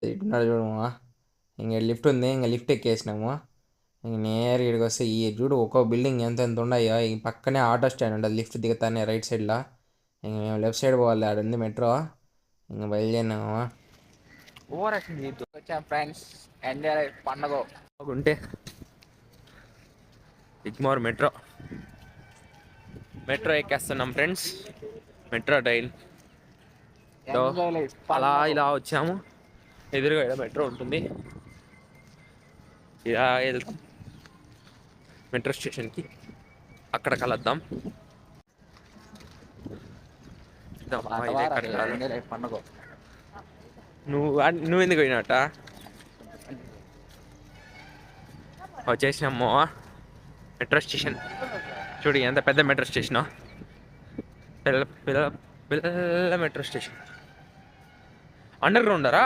ఇటున్నాడు చూడము. ఇంక లిఫ్ట్ ఉంది, ఇంక లిఫ్ట్ ఎక్కేసినాము. ఇంక నేరు ఇక్కడికి వస్తే ఈ చూడు ఒక్కో బిల్డింగ్ ఎంత ఎంత ఉన్నాయో. ఈ పక్కనే ఆటో స్టాండ్ ఉంటుంది లిఫ్ట్ దిగుతానే రైట్ సైడ్లో. ఇంక మేము లెఫ్ట్ సైడ్ పోవాలి, ఆడ ఉంది మెట్రో. ఇంక బయలుదేరినాము. ఓవర్ యాక్షన్ చేయొద్దు. వచ్చాం ఫ్రెండ్స్, ఎంజాయ్ పండగ ఉంటే ఇగ్మోర్ మెట్రో ఎక్కేస్తున్నాం ఫ్రెండ్స్. మెట్రో ట్రైన్ అలా ఇలా వచ్చాము. ఎదురుగా ఇలా మెట్రో ఉంటుంది, ఇలా వెళ్తాం మెట్రో స్టేషన్కి. అక్కడ కలుద్దాం. పండుగ నువ్వు ఎందుకు పోయినట్ట వచ్చేసినాము. మెట్రో స్టేషన్ చూడు ఎంత పెద్ద మెట్రో స్టేషన్. పిల్ల పిల్ల పిల్ల మెట్రో స్టేషన్. అండర్ గ్రౌండరా?